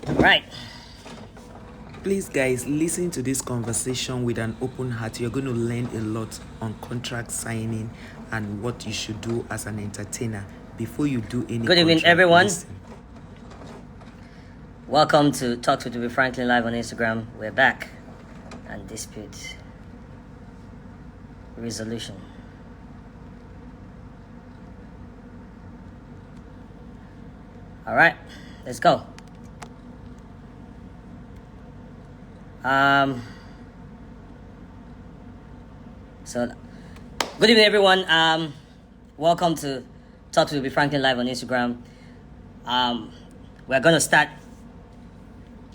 Right. Please, guys, listen to this conversation with an open heart. You're going to learn a lot on contract signing and what you should do as an entertainer before you do any Good evening, contract. everyone. Listen. Welcome to Talks with Toby Franklin live on Instagram. We're back. And dispute resolution. All right, let's go. So, good evening, everyone. Welcome to Talk to Toby Franklin live on Instagram. We're gonna start,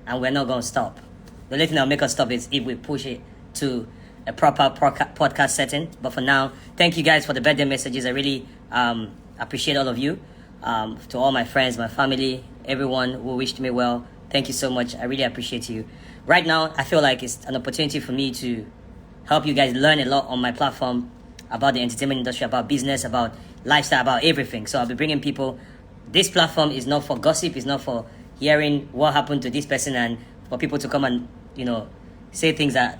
and we're not gonna stop. The only thing that'll make us stop is if we push it to a proper podcast setting. But for now, thank you guys for the birthday messages. I really appreciate all of you. To all my friends, my family, everyone who wished me well, thank you so much. I really appreciate you. Right now, I feel like it's an opportunity for me to help you guys learn a lot on my platform about the entertainment industry, about business, about lifestyle, about everything. So I'll be bringing people. This platform is not for gossip. It's not for hearing what happened to this person and for people to come and, say things that,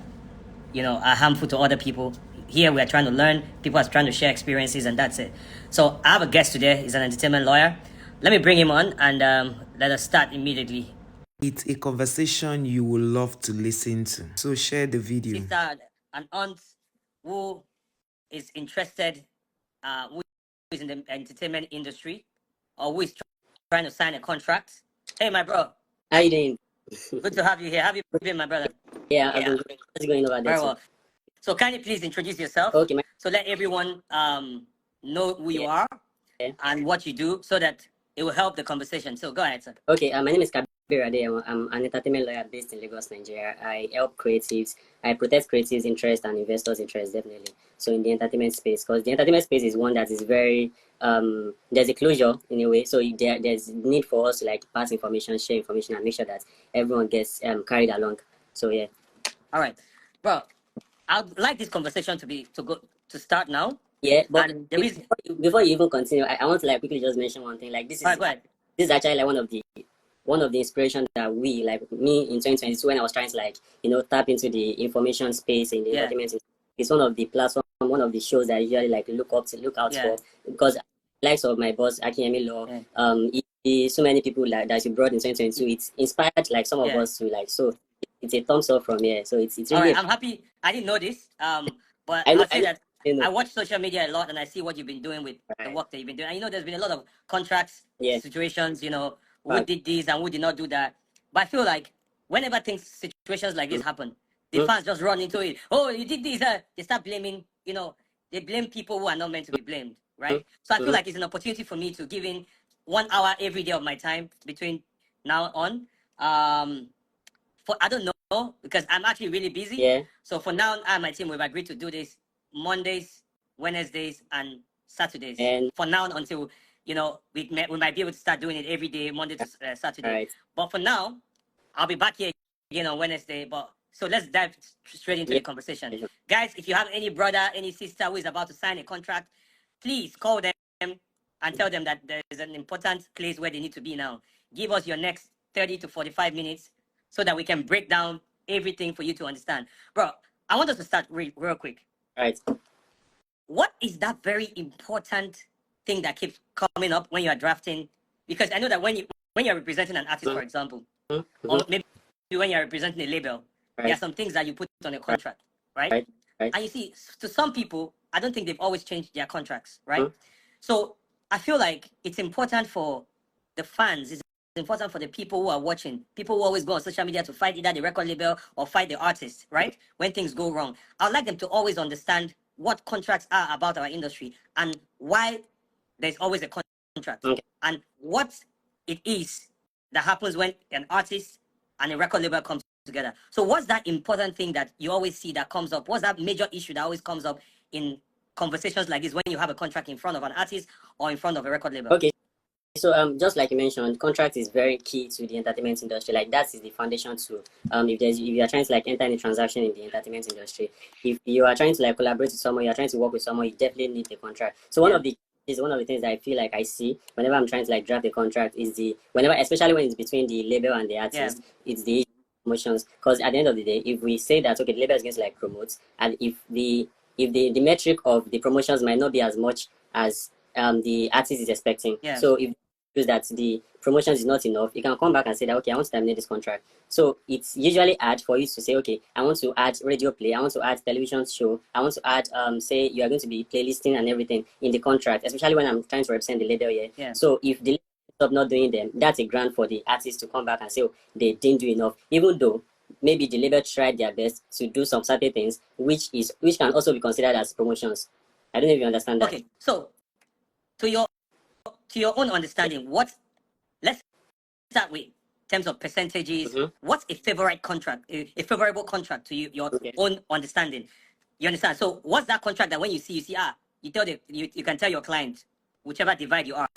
are harmful to other people. Here we are trying to learn. People are trying to share experiences, and that's it. So I have a guest today. He's an entertainment lawyer. Let me bring him on, and let us start immediately. It's a conversation you will love to listen to. So share the video. Sister, an aunt who is interested, who is in the entertainment industry, or who is trying to sign a contract. Hey, my bro. How you doing? Good to have you here. How have you been, my brother? Yeah, I've been what's going over there. Very well. So can you please introduce yourself? Okay, So let everyone know who you are and what you do, so that it will help the conversation. So go ahead, sir. Okay, my name is Kabir Ade. I'm an entertainment lawyer based in Lagos, Nigeria. I help creatives. I protect creatives' interest and investors' interest, definitely. So in the entertainment space, because the entertainment space is one that is very there's a closure in a way. So there's need for us to like pass information, share information, and make sure that everyone gets carried along. So yeah. All right, bro. I'd like this conversation to start now. Yeah, but And before you even continue, I want to like quickly just mention one thing. Like this is All right, go ahead. this is actually like one of the inspiration that we, like me in 2022, when I was trying to like tap into the information space in the entertainment. It's one of the platform, one of the shows that I usually like look out for, because likes of my boss Akinyemi Law, so many people like that you brought in 2022. It's inspired like some of us to like, so it's a thumbs up from here. So it's really. All right, I'm happy. I didn't know this. But I'll say that I watch social media a lot, and I see what you've been doing with the work that you've been doing. And there's been a lot of contracts, situations. Who did this and who did not do that. But I feel like whenever situations like this happen, the fans just run into it. Oh, you did this. They start blaming. They blame people who are not meant to be blamed, right? So I feel like it's an opportunity for me to give in 1 hour every day of my time between now on. For I don't know, because I'm actually really busy. Yeah. So for now, I and my team, we've agreed to do this Mondays, Wednesdays, and Saturdays. And for now, until we might be able to start doing it every day, Monday to Saturday. Right. But for now, I'll be back here again on Wednesday. So let's dive straight into the conversation, guys. If you have any brother, any sister who is about to sign a contract, please call them and tell them that there is an important place where they need to be now. Give us your next 30 to 45 minutes so that we can break down everything for you to understand. Bro, I want us to start real quick. Right. What is that very important thing that keeps coming up when you are drafting? Because I know that when you're representing an artist, for example, or maybe when you're representing a label, there are some things that you put on a contract, right? And you see, to some people, I don't think they've always changed their contracts, right? So I feel like it's important for the fans. It's important for the people who are watching, people who always go on social media to fight either the record label or fight the artist, right? When things go wrong, I'd like them to always understand what contracts are about our industry and why there's always a contract and what it is that happens when an artist and a record label comes together. So what's that important thing that you always see that comes up? What's that major issue that always comes up in conversations like this when you have a contract in front of an artist or in front of a record label? Okay. So just like you mentioned, contract is very key to the entertainment industry. Like that is the foundation to if you are trying to like enter any transaction in the entertainment industry, if you are trying to like collaborate with someone, you are trying to work with someone, you definitely need a contract. So one of the is one of the things that I feel like I see whenever I'm trying to like draft a contract is especially when it's between the label and the artist, it's the promotions. Because at the end of the day, if we say that okay, the label is going to like promote, and if the metric of the promotions might not be as much as the artist is expecting, so if that the promotions is not enough, you can come back and say that okay, I want to terminate this contract. So it's usually hard for you to say okay, I want to add radio play, I want to add television show, I want to add say you are going to be playlisting and everything in the contract, especially when I'm trying to represent the label here. So if the label stop not doing them, that's a grant for the artist to come back and say oh, they didn't do enough, even though maybe the label tried their best to do some certain things, which can also be considered as promotions. I don't know if you understand that. Okay, so to your own understanding, let's start with in terms of percentages. What's a favorite contract, a favorable contract to you, your own understanding? You understand? So what's that contract that when you see you can tell your client, whichever divide you are,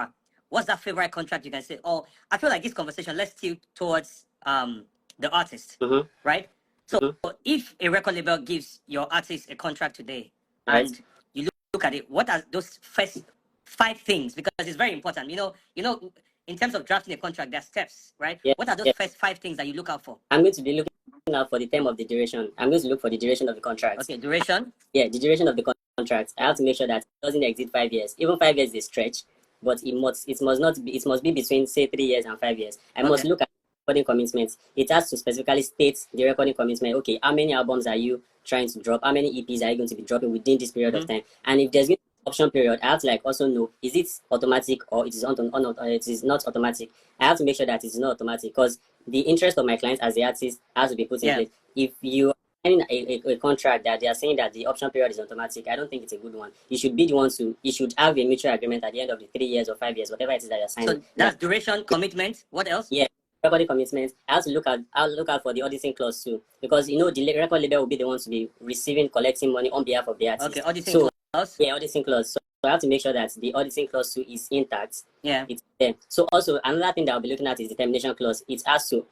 what's that favorite contract you can say, oh, I feel like this conversation, let's tilt towards the artist, right? So if a record label gives your artist a contract today, and you look at it, what are those first 5 things? Because it's very important. You know, in terms of drafting a contract, there are steps, right? What are those first 5 things that you look out for? I'm going to be looking out for the term of the duration. I'm going to look for the duration of the contract. Okay, duration? Yeah, the duration of the contract. I have to make sure that it doesn't exceed 5 years. Even 5 years is a stretch, but it must be between say 3 years and 5 years. I must look at recording commitments. It has to specifically state the recording commitment. Okay, how many albums are you trying to drop? How many EPs are you going to be dropping within this period of time? And if there's going to be an option period, I have to like also know, is it automatic or it is not automatic? I have to make sure that it's not automatic because the interest of my clients as the artist has to be put in place. If you in a contract that they are saying that the option period is automatic, I don't think it's a good one. You should be the one you should have a mutual agreement at the end of the 3 years or 5 years, whatever it is that you're signing. So that's duration, commitment. What else? Yeah, recording commitments. I'll look out for the auditing clause too, because you know the record label will be the ones to be collecting money on behalf of the artist. Okay, auditing clause. Yeah, auditing clause. So I have to make sure that the auditing clause too is intact. Yeah. It's there. So also another thing that I'll be looking at is the termination clause. It has to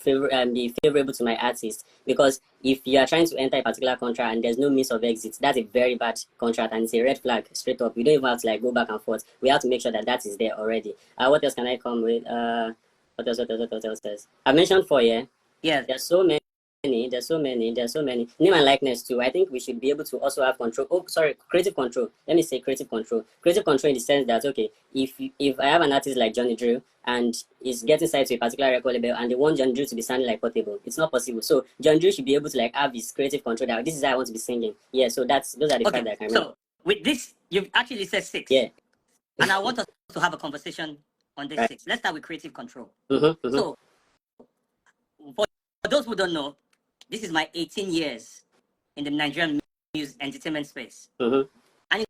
be favorable to my artist, because if you are trying to enter a particular contract and there's no means of exit, that's a very bad contract and it's a red flag straight up. We don't even have to like go back and forth. We have to make sure that that is there already. What else can I come with? What else? I mentioned 4, yeah. There's so many. Name and likeness too. I think we should be able to also have control. Oh, sorry, creative control. Let me say creative control. Creative control in the sense that okay, if I have an artist like Johnny Drew and is getting signed to a particular record label and they want Johnny Drew to be sounding like Portable, it's not possible. So Johnny Drew should be able to like have his creative control that this is how I want to be singing. Yeah, so those are the 5 that I can remember. So with this, you've actually said 6. Yeah. And I want us to have a conversation on this 6. Let's start with creative control. So for those who don't know, this is my 18 years in the Nigerian music entertainment space. And in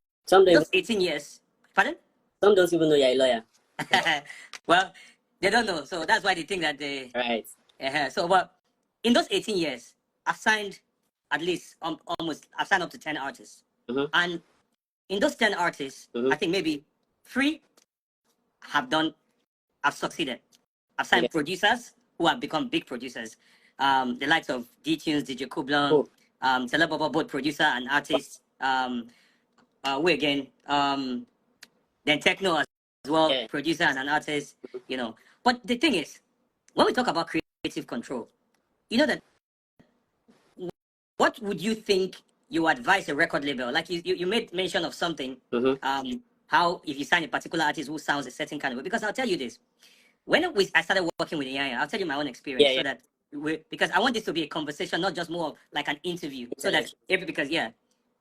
those 18 years, pardon? Some don't even know you're a lawyer. Well, they don't know, so that's why they think that they... Right. So, but in those 18 years, I've signed at least I've signed up to 10 artists. And in those 10 artists, I think maybe 3 have succeeded. I've signed producers who have become big producers. The likes of D-Tunes, DJ Kublon, Celebobo, both producer and artist. Then Techno as well, producer and an artist, you know. But the thing is, when we talk about creative control, you know that what would you think you advise a record label? Like you made mention of something, how if you sign a particular artist who sounds a certain kind of way, because I'll tell you this. When I started working with AI, I'll tell you my own experience so that because I want this to be a conversation, not just more like an interview. So that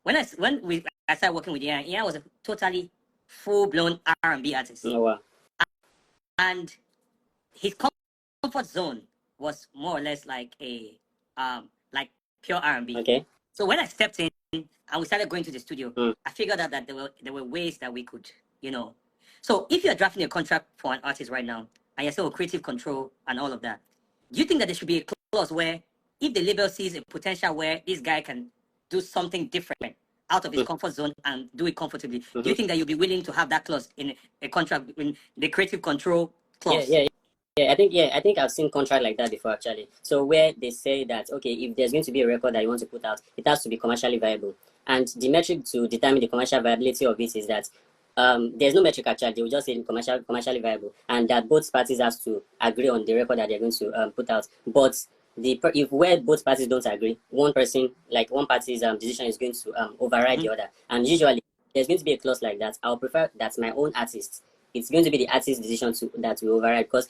when I started working with AI was a totally full-blown R&B artist. Oh, wow. And his comfort zone was more or less like a like pure R&B. Okay. So when I stepped in and we started going to the studio, I figured out that there were ways that we could, you know. So if you're drafting a contract for an artist right now and you're still creative control and all of that, do you think that there should be a clause where if the label sees a potential where this guy can do something different out of his comfort zone and do it comfortably, do you think that you'll be willing to have that clause in a contract, in the creative control clause? Yeah, I think I've seen contract like that before actually. So where they say that okay, if there's going to be a record that you want to put out, it has to be commercially viable. And the metric to determine the commercial viability of it is that there's no metric actually. They will just say commercially viable, and that both parties has to agree on the record that they're going to put out. But if where both parties don't agree, one party's decision is going to override the other, and usually there's going to be a clause like that. I'll prefer that my own artist. It's going to be the artist's decision that will override, because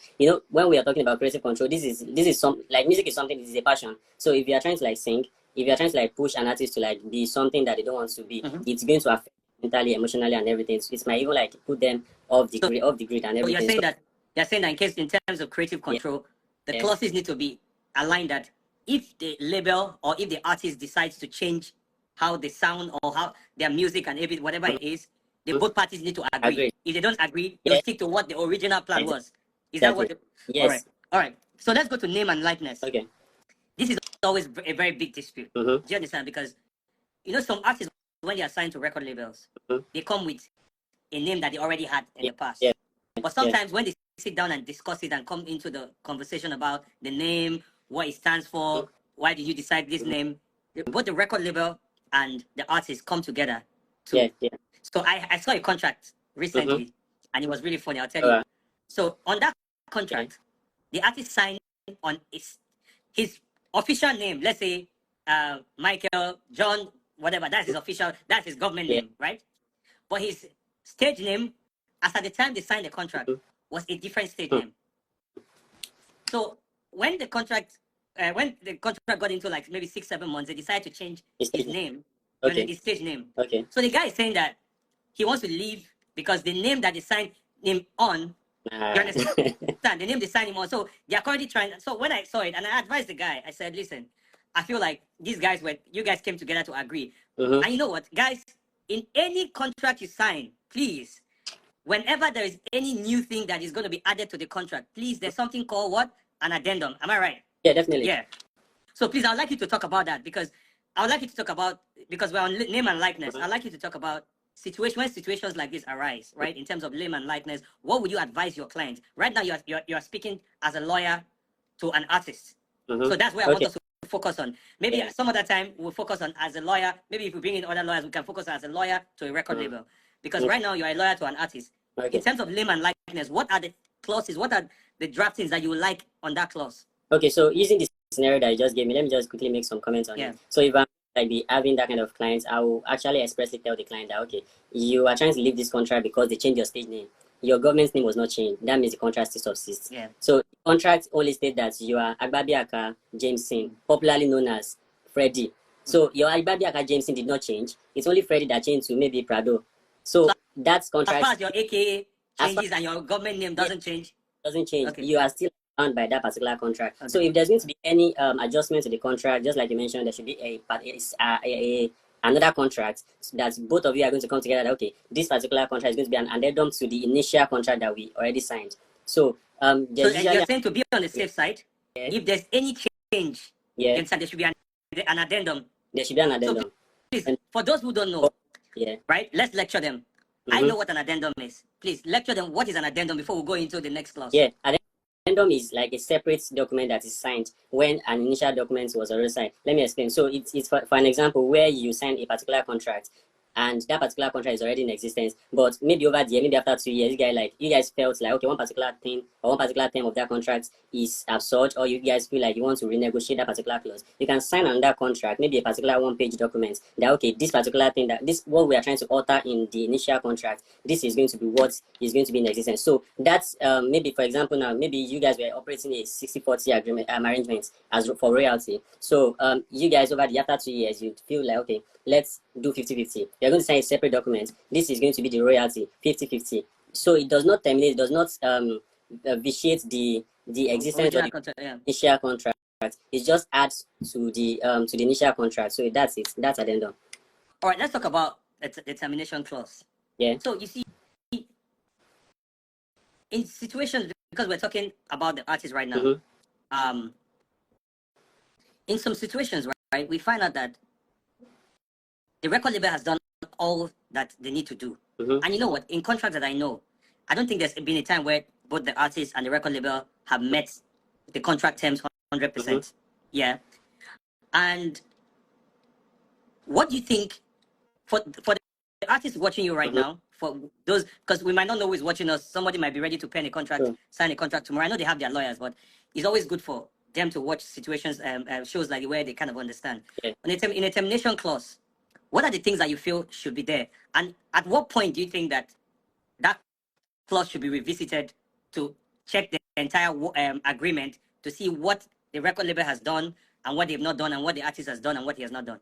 when we are talking about creative control, this is some, like, music is something. This is a passion. So if you are trying to sing, if you are trying to push an artist to be something that they don't want to be, it's going to affect mentally, emotionally, and everything. So it might even put them off the grid and everything. So you're saying that in terms of creative control, the clauses need to be aligned that if the label or if the artist decides to change how they sound or how their music and everything, whatever it is, both parties need to agree. If they don't agree, they'll stick to what the original plan was. Is that what? Yes. All right. So let's go to name and likeness. Okay. This is always a very big dispute. Do you understand? Because some artists, when they are signed to record labels, they come with a name that they already had in the past. Yeah. But sometimes when they sit down and discuss it and come into the conversation about the name, what it stands for, why did you decide this name, both the record label and the artist come together. So I saw a contract recently, and it was really funny. I'll tell you. So on that contract, the artist signed on his official name. Let's say Michael John, whatever. That's his government name, right? But his stage name, as at the time they signed the contract, was a different stage name. So when the contract got into maybe 6-7 months, they decided to change his name, his stage name. Okay. So the guy is saying that he wants to leave because the name that they signed him on, you understand? The name they signed him on. So they are currently trying. So when I saw it, and I advised the guy, I said, listen, I feel like you guys came together to agree. And you know what, guys, in any contract you sign, please, whenever there is any new thing that is going to be added to the contract, please, there's something called what? An addendum. Am I right? Yeah, definitely. Yeah. So please, I'd like you to talk about that, because because we're on name and likeness. I'd like you to talk about when situations like this arise, right? In terms of name and likeness, what would you advise your client? Right now, you're speaking as a lawyer to an artist. So that's where I want us to focus on. Maybe some other time we'll focus on as a lawyer. Maybe if we bring in other lawyers, we can focus as a lawyer to a record label. Because right now you're a lawyer to an artist. In terms of name and likeness, what are the clauses? What are the draftings that you would like on that clause? Okay, so using this scenario that you just gave me, let me just quickly make some comments on it. So if I'm be having that kind of clients, I will actually expressly tell the client that, okay, you are trying to leave this contract because they changed your stage name. Your government's name was not changed. That means the contract still subsists. So the contract only states that you are Agbabiaka Jameson, popularly known as Freddie. So your Agbabiaka Jameson did not change. It's only Freddie that changed to maybe Prado. So that's contract. As far as your AKA changes and your government name doesn't change? Doesn't change. You are still bound by that particular contract. So if there's going to be any adjustment to the contract, just like you mentioned, there should be another contract that both of you are going to come together. That, okay, this particular contract is going to be an addendum to the initial contract that we already signed. So you're saying to be on the safe side, if there's any change, then there should be an addendum. There should be an addendum. So please, for those who don't know, right, let's lecture them. I know what an addendum is. Please lecture them what is an addendum before we go into the next clause. Addendum is like a separate document that is signed when an initial document was already signed. Let me explain. So it's for an example where you sign a particular contract and that particular contract is already in existence, but maybe over the year, maybe after 2 years, you guys felt like, okay, one particular thing or one particular term of that contract is absurd, or you guys feel like you want to renegotiate that particular clause. You can sign on that contract, maybe a particular one-page document that, okay, this particular thing, what we are trying to alter in the initial contract, this is going to be what is going to be in existence. So that's maybe, for example, now maybe you guys were operating a 60-40 agreement arrangement as for royalty. So you guys after 2 years, you feel like, okay, let's do 50-50. You're going to sign a separate document. This is going to be the royalty, 50-50. So it does not terminate, it does not vitiate the existence of the initial contract. It just adds to the initial contract. So that's it. That's addendum. All right, let's talk about the termination clause. So you see, in situations, because we're talking about the artist right now, in some situations, right, we find out that the record label has done all that they need to do. And you know what? In contracts that I know, I don't think there's been a time where both the artist and the record label have met the contract terms 100%. And what do you think, for the artist watching you right now, for those, because we might not know who is watching us. Somebody might be ready to pen a contract, Sure. sign a contract tomorrow. I know they have their lawyers, but it's always good for them to watch situations, shows like where they kind of understand. Yeah. In a termination clause, what are the things that you feel should be there? And at what point do you think that that clause should be revisited to check the entire agreement to see what the record label has done and what they've not done and what the artist has done and what he has not done?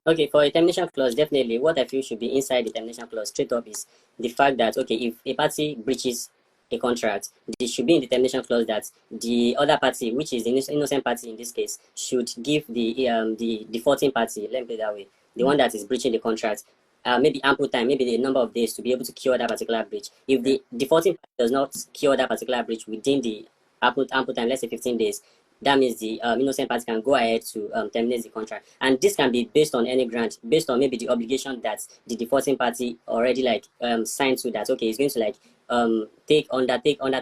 Okay, for a termination clause, definitely what I feel should be inside the termination clause straight up is the fact that, okay, if a party breaches a contract, it should be in the termination clause that the other party, which is the innocent party in this case, should give the defaulting party, let me put it that way, the one that is breaching the contract, maybe ample time, maybe the number of days to be able to cure that particular breach. If the defaulting party does not cure that particular breach within the ample time, let's say 15 days, that means the innocent party can go ahead to terminate the contract. And this can be based on any grant, based on maybe the obligation that the defaulting party already like signed to, that, okay, it's going to like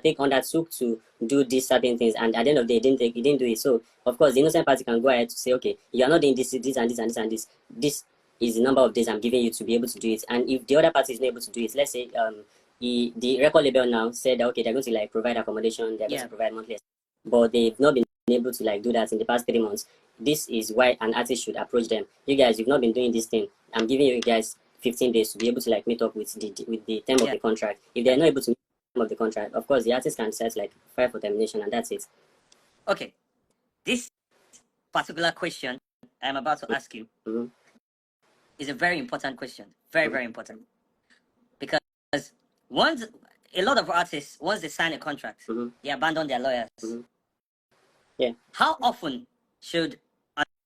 undertook to do these certain things, and at the end of the day, he didn't do it. So of course the innocent party can go ahead to say, okay, you are not doing this and this and this and this. This is the number of days I'm giving you to be able to do it. And if the other party is not able to do it, let's say the record label now said that, okay, they're going to like provide accommodation, they're going to provide monthly, but they've not been able to like do that in the past 3 months. This is why an artist should approach them. You guys, you've not been doing this thing. I'm giving you guys 15 days to be able to like meet up with the term of the contract. If they're not able to meet the term of the contract, of course the artist can set like file for termination, and that's it. Okay, this particular question I'm about to ask you is a very important question. Very important, because once a lot of artists, once they sign a contract, they abandon their lawyers. Yeah. How often should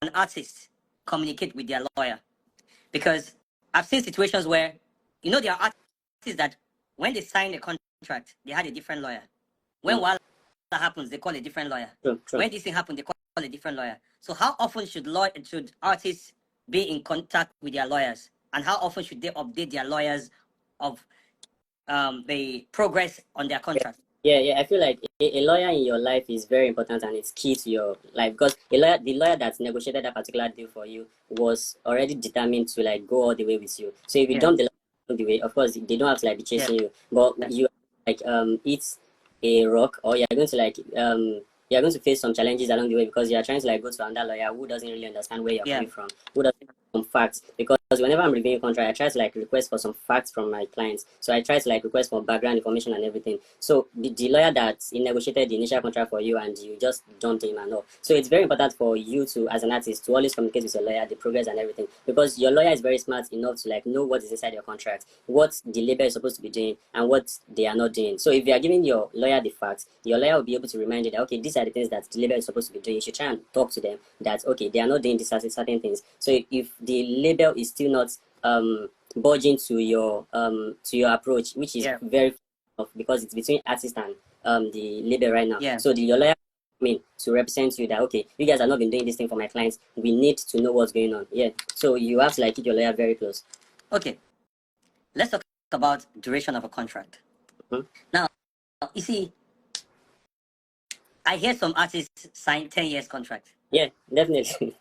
an artist communicate with their lawyer? Because I've seen situations where, you know, there are artists that when they sign a contract, they had a different lawyer. When that happens, they call a different lawyer. True. When this thing happens, they call a different lawyer. So how often should artists be in contact with their lawyers? And how often should they update their lawyers of the progress on their contract? Yeah, I feel like a lawyer in your life is very important, and it's key to your life, because the lawyer that negotiated that particular deal for you was already determined to like go all the way with you. So if you dump the lawyer all the way, of course they don't have to like be chasing you, but you like it's a rock, or you're going to like you're going to face some challenges along the way, because you're trying to like go to another lawyer who doesn't really understand where you're coming from, who doesn't have some facts. Because whenever I'm reviewing a contract, I try to like request for some facts from my clients. So I try to like request for background information and everything. So the lawyer that negotiated the initial contract for you and you just dumped him and all. So it's very important for you to, as an artist, to always communicate with your lawyer, the progress and everything, because your lawyer is very smart enough to like know what is inside your contract, what the label is supposed to be doing and what they are not doing. So if you are giving your lawyer the facts, your lawyer will be able to remind you that, okay, these are the things that the label is supposed to be doing. You should try and talk to them that, okay, they are not doing these certain things. So if the label is still not budging to your approach, which is very because it's between artist and the label right now. So your lawyer to represent you that, okay, you guys have not been doing this thing for my clients, we need to know what's going on. So you have to like keep your lawyer very close. Okay, let's talk about duration of a contract. Now, you see, I hear some artists sign 10 years contract. Yeah, definitely.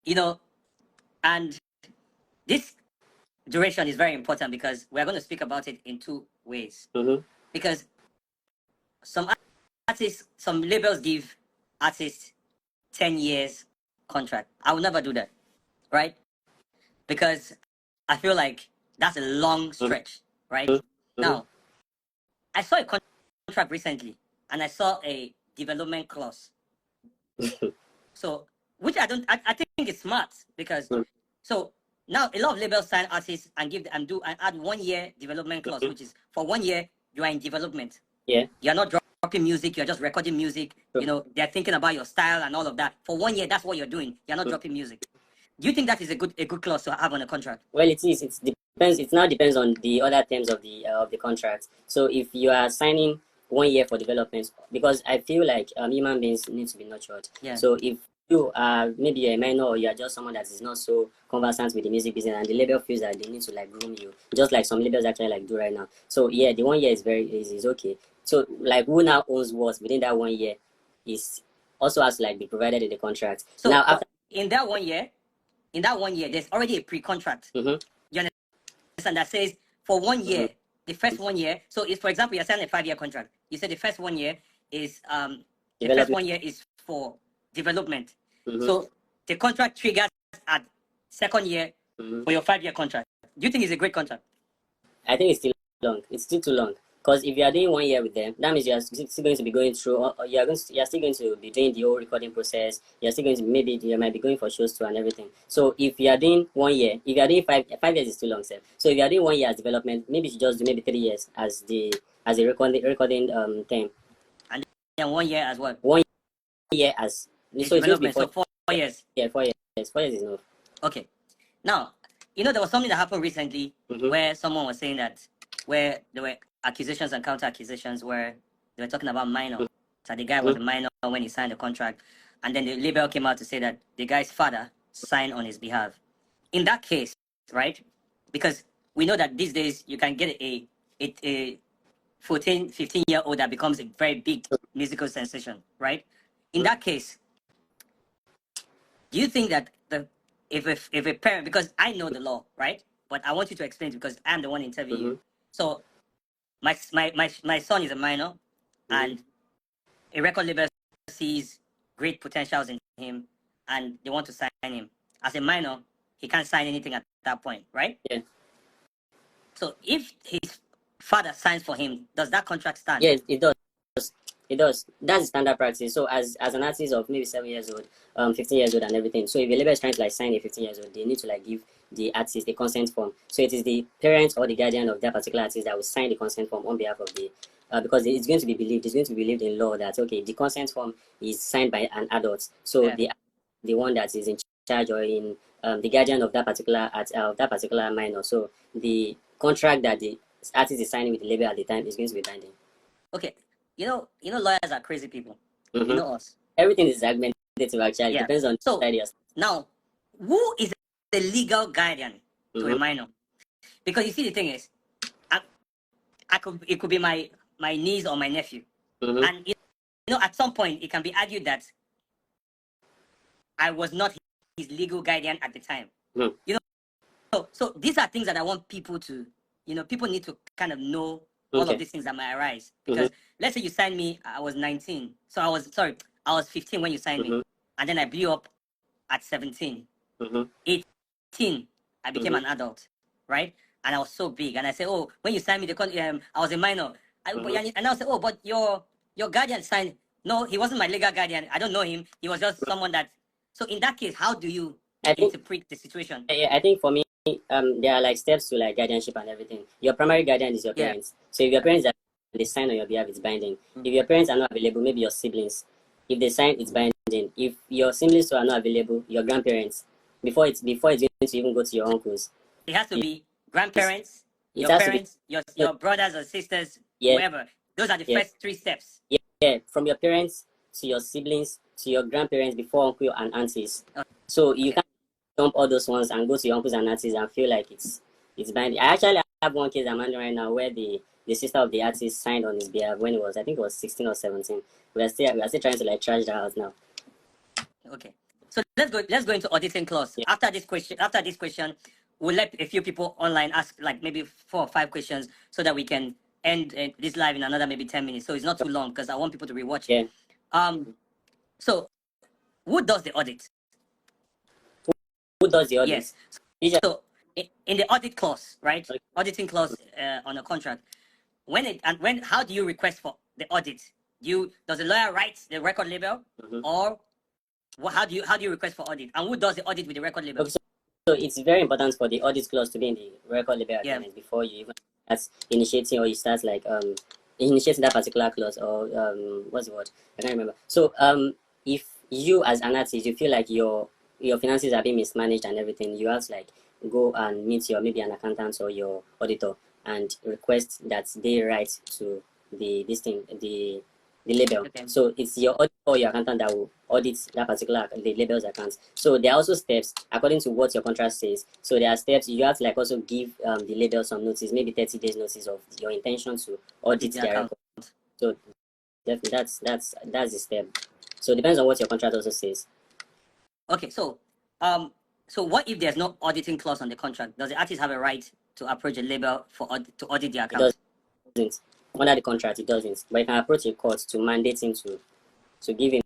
You know, and this duration is very important because we're going to speak about it in two ways. Because some artists, some labels give artists 10 years contract. I will never do that, right? Because I feel like that's a long stretch, right? Now, I saw a contract recently and I saw a development clause. So, which I think it's smart, because so now a lot of labels sign artists and add 1 year development clause, which is for 1 year you are in development. You're not dropping music, you're just recording music. You know, they're thinking about your style and all of that. For 1 year, that's what you're doing. You're not dropping music. Do you think that is a good clause to have on a contract? Well, it is. It depends. It now depends on the other terms of the contract. So if you are signing 1 year for development, because I feel like human beings need to be nurtured. So if you are maybe you're a minor, or you are just someone that is not so conversant with the music business, and the label feels that they need to like groom you, just like some labels actually like do right now. So yeah, the 1 year is very easy, is okay. So like who now owns what within that 1 year is also has to like be provided in the contract. So now after in that 1 year, there's already a pre-contract. You understand, that says for 1 year, the first 1 year. So if, for example, you're signing a 5-year contract, you said the first 1 year is the first 1 year is for development. So the contract triggers at second year for your 5-year contract. Do you think it's a great contract? I think it's still long. It's still too long. Because if you are doing 1 year with them, that means you are still going to be going through, or you are still going to be doing the whole recording process. You are still going to, maybe you might be going for shows too and everything. So if you are doing 1 year, if you are doing 5 years is too long, sir. So if you are doing 1 year as development, maybe you should just do maybe 3 years as the recording time. And then 1 year as well. 1 year as so it's going to be 4 years. Yeah, 4 years. 4 years is enough. Okay. Now, there was something that happened recently where someone was saying that where there were accusations and counter accusations where they were talking about minor. So the guy was a minor when he signed the contract, and then the label came out to say that the guy's father signed on his behalf. In that case, right? Because we know that these days you can get a 14, 15-year-old that becomes a very big musical sensation, right? In that case, do you think that if a parent, because I know the law, right? But I want you to explain it because I'm the one interviewing you. So my son is a minor, and a record label sees great potentials in him, and they want to sign him. As a minor, he can't sign anything at that point, right? Yeah. So if his father signs for him, does that contract stand? Yes, it does. It does. That's standard practice. So as an artist of maybe 7 years old, 15 years old and everything. So if a label is trying to sign a 15 years old, they need to give the artist the consent form. So it is the parent or the guardian of that particular artist that will sign the consent form on behalf of the because it's going to be believed. It's going to be believed in law that the consent form is signed by an adult. So the one that is in charge or in the guardian of that particular minor. So the contract that the artist is signing with the label at the time is going to be binding. Okay. Lawyers are crazy people. You know us. Everything is argumentative actually. Yeah. Depends on so ideas. Now, who is the legal guardian to a minor? Because you see, the thing is, it could be my niece or my nephew, and at some point it can be argued that I was not his legal guardian at the time. So these are things that I want people to, people need to kind of know all of these things that might arise. Because let's say you signed me, I was 19. So I was 15 when you signed me. And then I blew up at 17. 18, I became an adult, right? And I was so big. And I said, oh, when you signed me, I was a minor. And I said, oh, but your guardian signed. No, he wasn't my legal guardian. I don't know him. He was just someone that. So in that case, how do you interpret the situation? I think for me, there are steps to guardianship and everything. Your primary guardian is your parents. So if your parents they sign on your behalf, it's binding. If your parents are not available, maybe your siblings. If they sign, it's binding. If your siblings are not available, your grandparents. Before it's going to even go to your uncles. It has to be grandparents, your parents, your brothers or sisters, whoever. Those are the first 3 steps. Yeah, from your parents to your siblings to your grandparents before uncle and aunties. So you can't jump all those ones and go to your uncles and aunties and feel like it's binding. I actually have one case I'm handling right now where the sister of the artist signed on his behalf when I think it was 16 or 17. We are still trying to trash that out now. Okay. So let's go into auditing clause. Yeah. After this question, we'll let a few people online ask maybe 4 or 5 questions so that we can end this live in another maybe 10 minutes. So it's not too long because I want people to rewatch it. So who does the audit? Who does the audit? Yes. So in the audit clause, right? Okay. Auditing clause on a contract. How do you request for the audit? Does the lawyer write the record label, or how do you request for audit? And who does the audit with the record label? Okay, so it's very important for the audit clause to be in the record label agreement before you even start initiating or you start initiating that particular clause or what's the word? I can't remember. So if you as an artist you feel like your finances are being mismanaged and everything, you have to go and meet maybe an accountant or your auditor and request that they write to the label. Okay. So it's your auditor or your accountant that will audit that particular the label's accounts. So there are also steps according to what your contract says. So there are steps you have to also give the label some notice, maybe 30 days notice of your intention to audit their record. So definitely that's the step. So it depends on what your contract also says. Okay, so what if there's no auditing clause on the contract? Does the artist have a right to approach a label to audit their It account? doesn't. Under the contract, it doesn't. But you can approach a court to mandate him to give him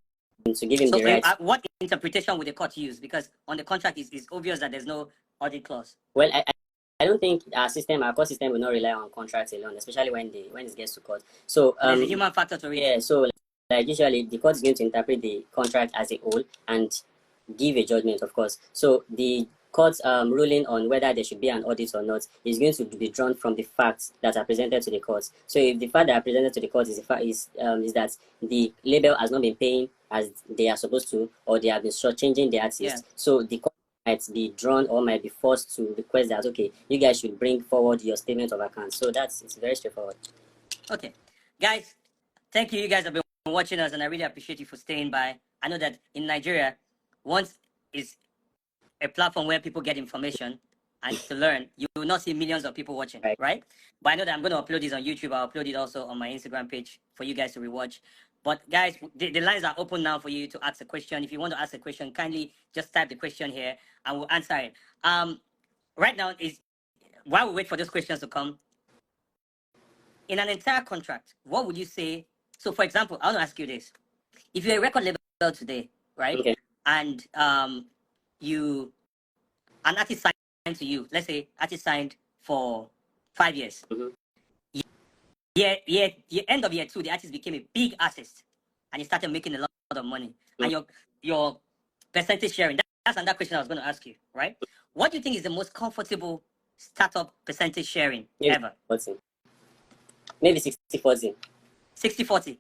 So the right. what interpretation would the court use? Because on the contract, it's obvious that there's no audit clause. Well, I don't think our court system will not rely on contracts alone, especially when it gets to court. So there's a human factor to it. Yeah, so like usually the court is going to interpret the contract as a whole and give a judgment, of course. So the court's ruling on whether there should be an audit or not is going to be drawn from the facts that are presented to the court. So if the fact that are presented to the court is that the label has not been paying as they are supposed to, or they have been shortchanging the artist, so the court might be drawn or might be forced to request that, okay, you guys should bring forward your statement of accounts. So it's very straightforward. Okay, guys, thank you. You guys have been watching us, and I really appreciate you for staying by. I know that in Nigeria, once is a platform where people get information and to learn, you will not see millions of people watching, right? But I know that I'm going to upload this on YouTube. I'll upload it also on my Instagram page for you guys to rewatch. But guys, the lines are open now for you to ask a question. If you want to ask a question, kindly just type the question here and we'll answer it. Right now, is while we wait for those questions to come, in an entire contract, what would you say? So, for example, I want to ask you this: if you're a record label today, right, Okay. and an artist signed to you, let's say artist signed for 5 years. Mm-hmm. End of year 2, the artist became a big artist, and he started making a lot of money. Mm-hmm. And your percentage sharing. That's another question I was going to ask you, right? What do you think is the most comfortable startup percentage sharing ever? Maybe 60-40. 60-40.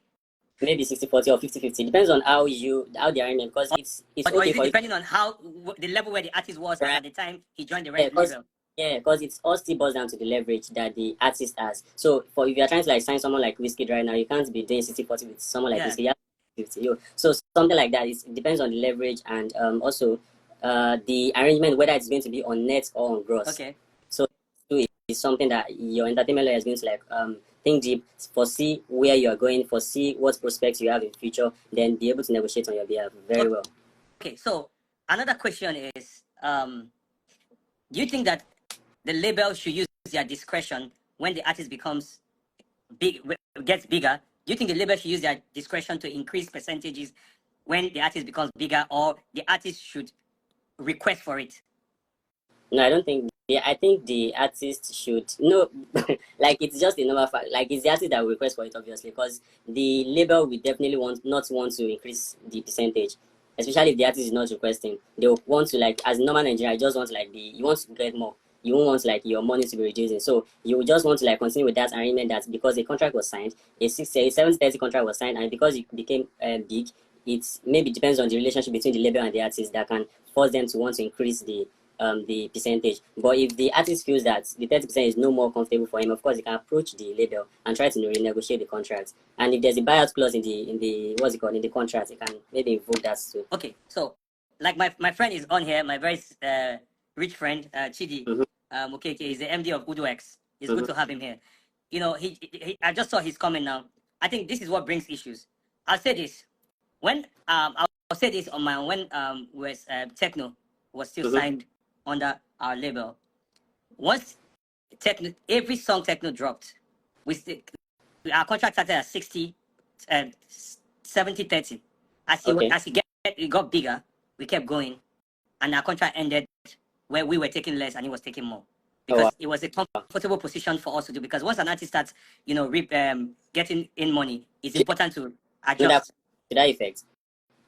Maybe 60-40 or 50-50. Depends on how the arrangement, because it's okay for depending on how the level where the artist was at the time he joined the record label. Yeah, because it's all still boils down to the leverage that the artist has. So if you're trying to sign someone like Wizkid right now, you can't be doing 60-40 with someone like Wizkid. You have 50. So something like that, it depends on the leverage and also the arrangement, whether it's going to be on net or on gross. Okay. So it's something that your entertainment lawyer is going to think deep, foresee where you are going, foresee what prospects you have in the future, then be able to negotiate on your behalf very well. Okay, so another question is, do you think that the label should use their discretion when the artist gets bigger? Do you think the label should use their discretion to increase percentages when the artist becomes bigger, or the artist should request for it? No, I don't think. I think the artist should like it's just a normal fact. Like it's the artist that will request for it, obviously, because the label will definitely not want to increase the percentage, especially if the artist is not requesting. They will want to, like, as normal Nigeria, just want you want to get more. You won't want your money to be reducing, so you just want to continue with that arrangement, that because the contract was signed, a 70-30 contract was signed, and because it became big, it maybe depends on the relationship between the label and the artist that can force them to want to increase the percentage. But if the artist feels that the 30% is no more comfortable for him, of course he can approach the label and try to renegotiate the contract. And if there's a buyout clause in the in the contract, he can maybe invoke that too. Okay, so like my friend is on here, my very rich friend Chidi. Mm-hmm. Okay, he's the MD of UdoX. It's good to have him here. He I just saw his comment now. I think this is what brings issues. I'll say this when I'll say this on my when Techno was still signed under our label. Once every song Techno dropped, our contract started at 70-30. As it got bigger, we kept going, and our contract ended where we were taking less and he was taking more, because it was a comfortable position for us to do. Because once an artist starts, getting in money, it's important to adjust. To that effect.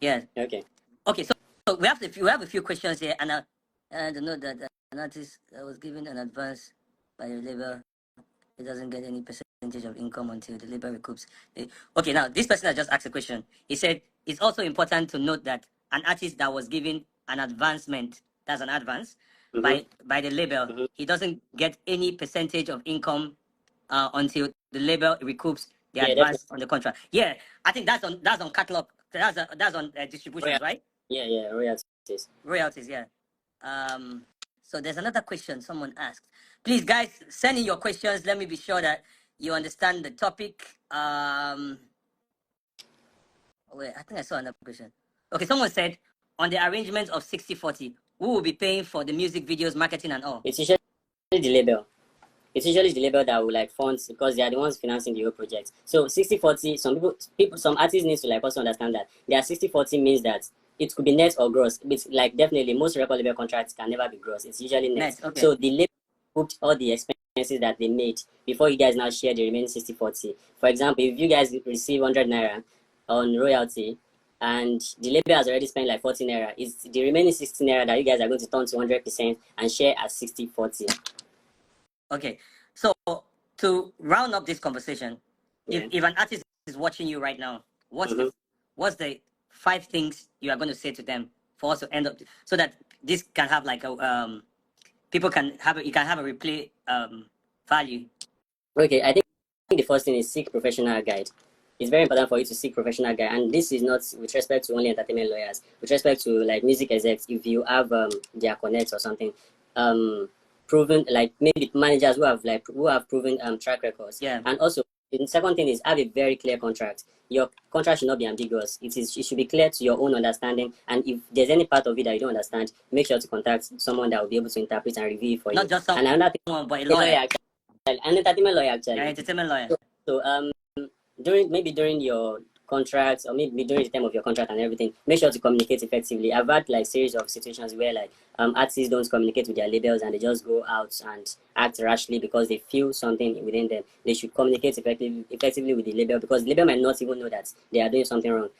Yeah. Okay. Okay. So we have a few questions here, and I don't know that an artist that was given an advance by a label, he doesn't get any percentage of income until the label recoups. Okay, now this person has just asked a question. He said it's also important to note that an artist that was given an advancement, that's an advance, by the label, he doesn't get any percentage of income until the label recoups the advance on the contract. Yeah, I think that's on catalog. That's on distributions, right? Yeah, royalties. Royalties, yeah. So there's another question someone asked. Please, guys, send in your questions. Let me be sure that you understand the topic. Wait, I think I saw another question. Okay, someone said, on the arrangement of 60-40, who will be paying for the music videos, marketing, and all? It's usually the label. it's usually the label that will like fund because they are the ones financing the whole project. So 60/40, some artists need to like also understand that their 60/40 means that it could be net or gross. It's like definitely most record label contracts can never be gross. It's usually net. Okay. So the label booked all the expenses that they made before you guys now share the remaining 60/40. For example, if you guys receive 100 naira on royalty and the label has already spent like 40 naira, it's the remaining 60 naira that you guys are going to turn to 100% and share as 60/40. Okay. So to round up this conversation, Yeah. if an artist is watching you right now, what's the 5 things you are going to say to them for us to end up so that this can have like a people can have you can have a replay value? Okay, I think the first thing is seek professional guide. It's very important for you to seek professional guide, and this is not with respect to only entertainment lawyers. With respect to like music execs, if you have their connects or something, proven like maybe managers who have proven track records. Yeah. And also, the second thing is have a very clear contract. Your contract should not be ambiguous. It should be clear to your own understanding. And if there's any part of it that you don't understand, make sure to contact someone that will be able to interpret and review it for you. Not just someone, and another but a thing, lawyer. an entertainment lawyer actually. Yeah, entertainment lawyer. So during your contract or maybe during the time of your contract and everything, make sure to communicate effectively. I've had like series of situations where like artists don't communicate with their labels and they just go out and act rashly because they feel something within them. They should communicate effectively with the label because the label might not even know that they are doing something wrong.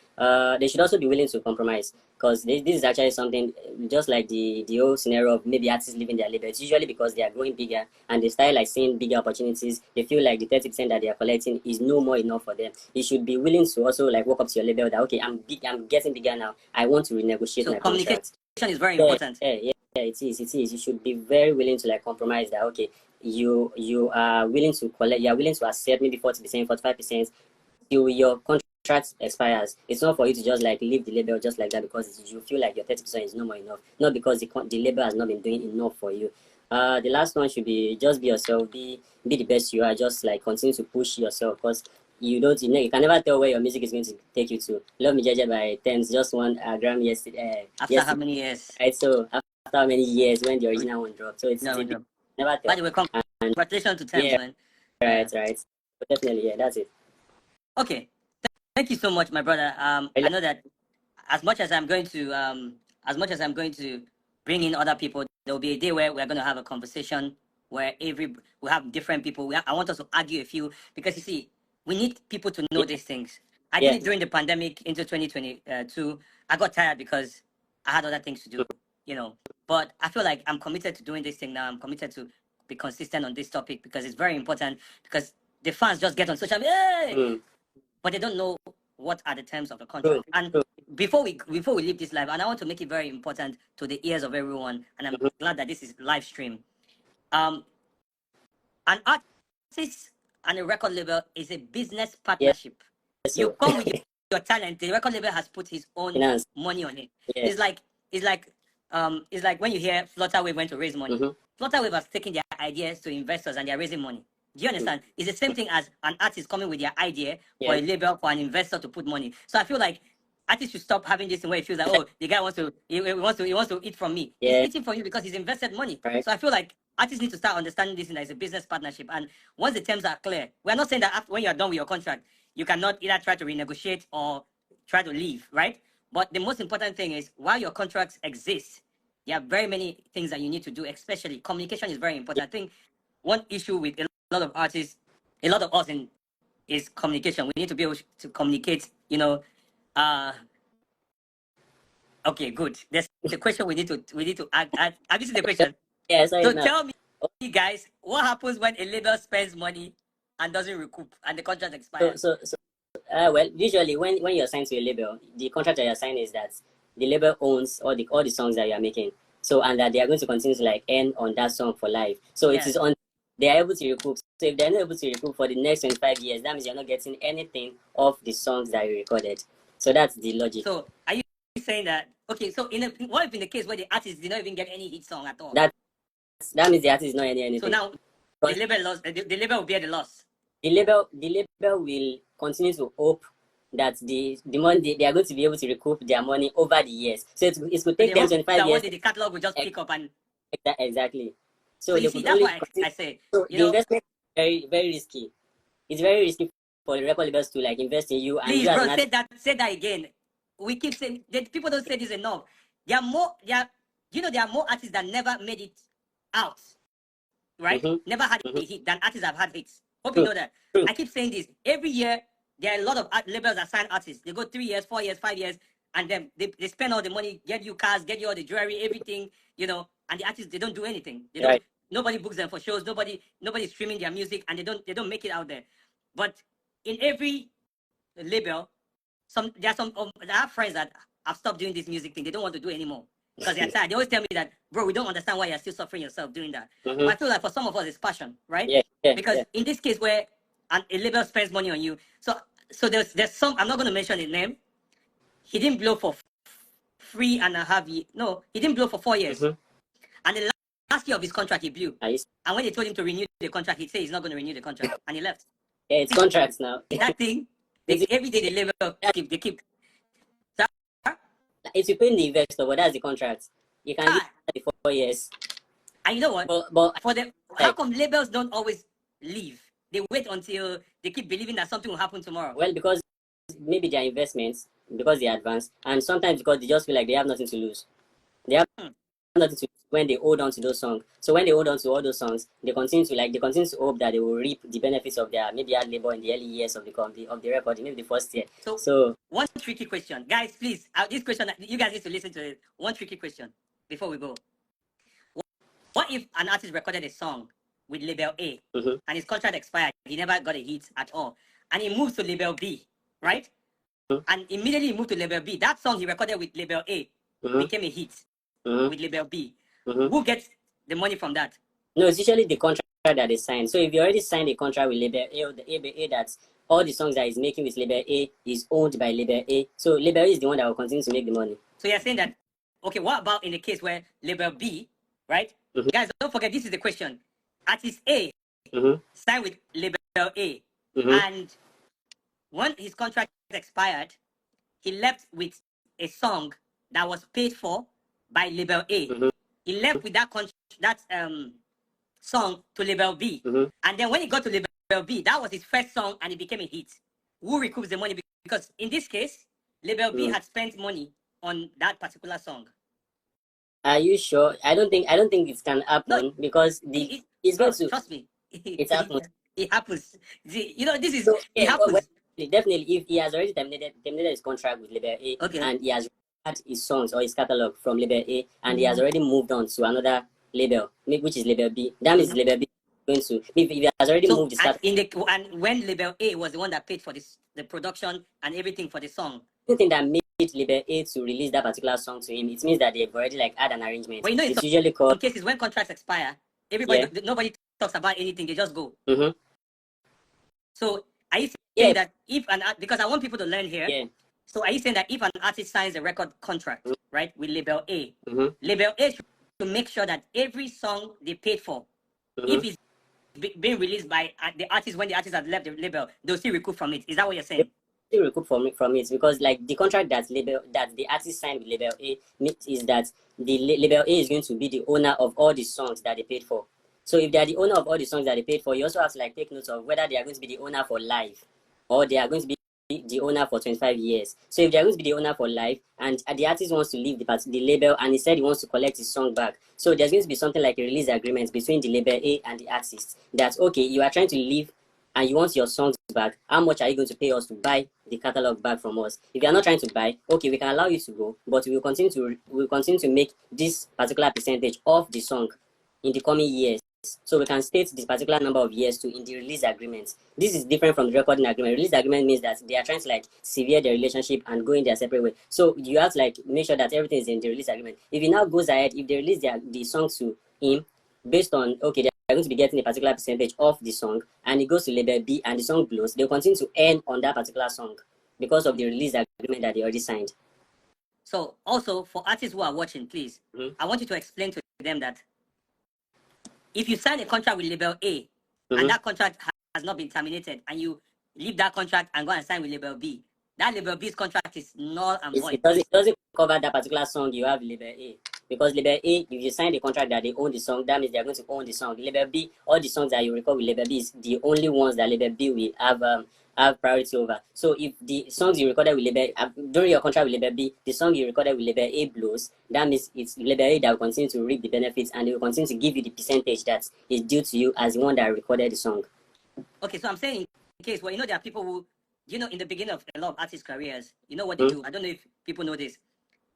They should also be willing to compromise because this is actually something just like the whole scenario of maybe artists leaving their label. It's usually because they are growing bigger and they start like seeing bigger opportunities. They feel like the 30% that they are collecting is no more enough for them. You should be willing to also like walk up to your label that okay, I'm getting bigger now. I want to renegotiate So my communication contract. is very important. Yeah, it is. You should be very willing to like compromise that okay, you are willing to collect, you are willing to accept maybe 40%, 45% till your contract expires. It's not for you to just like leave the label just like that because you feel like your 30% is no more enough. Not because the label has not been doing enough for you. The last one should be just be yourself, be the best you are. Just like continue to push yourself because you can never tell where your music is going to take you to. Love Me Jeje by Thames just won a Grammy yesterday. After how many years? Right, so after how many years when the original one dropped? So it's never tell. By the way, congratulations to Thames, yeah, man. Right. But definitely, yeah, that's it. Okay, thank you so much, my brother. I know that as much as I'm going to bring in other people, there will be a day where we're going to have a conversation where we have different people. I want us to argue a few because you see, we need people to know these things. I did it during the pandemic into 2022. I got tired because I had other things to do, But I feel like I'm committed to doing this thing now. I'm committed to be consistent on this topic because it's very important because the fans just get on social media, hey! But they don't know what are the terms of the contract. And before we leave this live, and I want to make it very important to the ears of everyone, and I'm glad that this is live stream. An artist and a record label is a business partnership. You come with your talent. The record label has put his own money on it. It's like when you hear Flutterwave went to raise money. Flutterwave has taken their ideas to investors and they're raising money. Do you understand? It's the same thing as an artist coming with their idea for a label, for an investor to put money. So I feel like artists should stop having this thing where it feels like, oh, the guy wants to eat from me. He's eating from you because he's invested money. Right. So I feel like artists need to start understanding this as a business partnership. And once the terms are clear, we're not saying that after, when you're done with your contract, you cannot either try to renegotiate or try to leave, right? But the most important thing is while your contracts exist, there are very many things that you need to do, especially communication is very important. I think one issue with a lot of artists, a lot of us is communication. We need to be able to communicate, okay, good. There's the question we need to add. Have you seen the question? Yes, so tell me, guys, what happens when a label spends money and doesn't recoup and the contract expires? Well, usually when you're signed to a label, the contract that you're signing is that the label owns all the songs that you're making. So and that they are going to continue to like earn on that song for life. So it is on they are able to recoup. So if they're not able to recoup for the next 25 years, that means you're not getting anything of the songs that you recorded. So that's the logic. So are you saying that okay? So what if in the case where the artist did not even get any hit song at all? That means the artist is not anything. So now the label lost. The label will bear the loss. The label will continue to hope that the money they are going to be able to recoup their money over the years. So it could take them 25 years. The catalog will just pick up and exactly. So, So they you see, could that's only why I say, so you the know, investment is very, very risky. It's very risky for the record labels to like invest in you, and please, you as bro, an artist. say that again. We keep saying that people don't say this enough. There are more, there are more artists that never made it out, right? Mm-hmm, Never had mm-hmm. a hit than artists have had hits. Hope you True, know that. true. I keep saying this every year. There are a lot of labels that sign artists. They go 3 years, 4 years, 5 years, and then they spend all the money, get you cars, get you all the jewelry, everything, and the artists, they don't do anything. They don't. Right. Nobody books them for shows. Nobody's streaming their music, and they don't make it out there. But in every label, I have friends that have stopped doing this music thing. They don't want to do it anymore because they're tired. They always tell me that, bro, we don't understand why you're still suffering yourself doing that. Mm-hmm. But I feel like for some of us, it's passion, right? Yeah, yeah, Because yeah. in this case where a label spends money on you, so there's some, I'm not going to mention his name. He didn't blow for 3.5 years. No, he didn't blow for 4 years. Mm-hmm. And the last year of his contract, he blew. Nice. And when they told him to renew the contract, he said he's not going to renew the contract, and he left. Yeah, it's contracts now. That thing, It's, every day the label they keep. it's you paying the investor, but that's the contract. You can leave after the 4 years. And you know what? But For them, how come labels don't always leave? They wait until they keep believing that something will happen tomorrow. well, because maybe their investments, because they advance, and sometimes because they just feel like they have nothing to lose. They have nothing to lose when they hold on to those songs. So when they hold on to all those songs, they continue to hope that they will reap the benefits of their maybe hard labor in the early years of the recording, maybe the first year. So one tricky question, guys, please. This question, you guys need to listen to it. One tricky question before we go. What if an artist recorded a song with label A and his contract expired? He never got a hit at all, and he moves to label B, right? And immediately he moved to label B. That song he recorded with label A became a hit with label B. Who gets the money from that? No, it's usually the contract that they sign. So if you already signed a contract with label A, or the A that all the songs that he's making with label A is owned by label A. So label A is the one that will continue to make the money. So you're saying that, okay, what about in the case where label B, right? Guys, don't forget, this is the question. Artist A signed with label A, and when his contract expired, he left with a song that was paid for by label A. He left with that song to label B, and then when he got to label B, that was his first song, and it became a hit. Who recoups the money? Because in this case, label B had spent money on that particular song. Are you sure? I don't think it can happen because it's going to trust me. It happens. It happens. This is So, it happens. Well, definitely, if he has already terminated his contract with label A, Okay. and he has had his songs or his catalog from label A, and he has already moved on to another label, which is label B, that means label B going to if he has already moved his catalog. And when label A was the one that paid for the production and everything for the song, Anything that made label A to release that particular song to him, it means that they've already like had an arrangement. But it's usually called in cases when contracts expire, nobody talks about anything, they just go. So are you saying that because I want people to learn here, so are you saying that if an artist signs a record contract, right, with label A, label A should make sure that every song they paid for, if it's being released by the artist, when the artist has left the label, they'll still recoup from it? Is that what you're saying? Still recoup from it because like the contract that the artist signed with label A is that the label A is going to be the owner of all the songs that they paid for. So if they are the owner of all the songs that they paid for, you also have to like take note of whether they are going to be the owner for life or they are going to be the owner for 25 years. So if they are going to be the owner for life and the artist wants to leave the label and he said he wants to collect his song back, so there's going to be something like a release agreement between the label A and the artist that, okay, you are trying to leave and you want your songs back, how much are you going to pay us to buy the catalog back from us? If you are not trying to buy, okay, we can allow you to go, but we will continue to make this particular percentage of the song in the coming years. So we can state this particular number of years in the release agreement. This is different from the recording agreement. Release agreement means that they are trying to like sever their relationship and go in their separate way. So you have to like make sure that everything is in the release agreement. If he now goes ahead, if they release the song to him based on, okay, they are going to be getting a particular percentage of the song, and it goes to label B and the song blows, they'll continue to earn on that particular song because of the release agreement that they already signed. So also for artists who are watching, please, I want you to explain to them that if you sign a contract with label A and that contract has not been terminated and you leave that contract and go and sign with label B, that label B's contract is null and void. It doesn't cover that particular song you have with label A. because label A, if you sign the contract that they own the song, that means they're going to own the song. The label B, all the songs that you record with label B is the only ones that label B will have priority over. So if the songs you recorded with label during your contract with label B, the song you recorded with label A blows, that means it's label A that will continue to reap the benefits, and they will continue to give you the percentage that is due to you as the one that recorded the song. Okay, so I'm saying in case, well, there are people who, in the beginning of a lot of artists' careers, what they do. I don't know if people know this.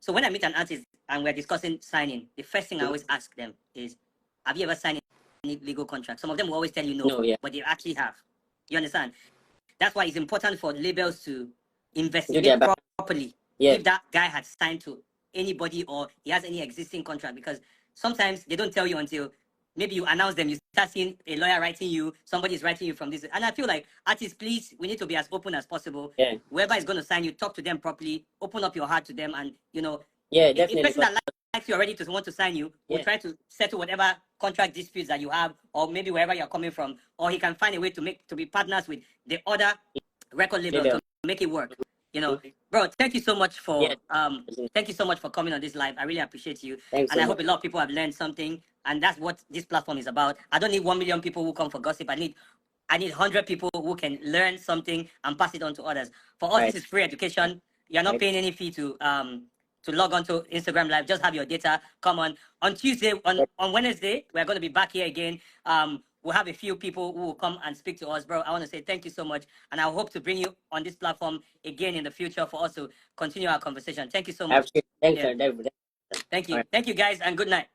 So when I meet an artist and we're discussing signing, the first thing I always ask them is, have you ever signed any legal contract? Some of them will always tell you no, but they actually have. You understand? That's why it's important for labels to investigate properly if that guy had signed to anybody or he has any existing contract, because sometimes they don't tell you until maybe you announce them, you start seeing a lawyer writing you, somebody's writing you from this. And I feel like artists, please, we need to be as open as possible. Whoever is going to sign you, talk to them properly, open up your heart to them, and definitely. A person that likes you already to want to sign you will try to settle whatever contract disputes that you have, or maybe wherever you're coming from, or he can find a way to be partners with the other record labels to make it work. Bro, thank you so much for thank you so much for coming on this live. I really appreciate you. Thanks and so I hope much. a lot of people have learned something, and that's what this platform is about. I don't need 1 million people who come for gossip. I need 100 people who can learn something and pass it on to others. For us, this is free education. You're not paying any fee to log on to Instagram Live. Just have your data. Come on Tuesday, on Wednesday, we're going to be back here again. We'll have a few people who will come and speak to us, bro. I want to say thank you so much, and I hope to bring you on this platform again in the future for us to continue our conversation. Thank you so much. Thank you. Thank you. Thank you, guys, and good night.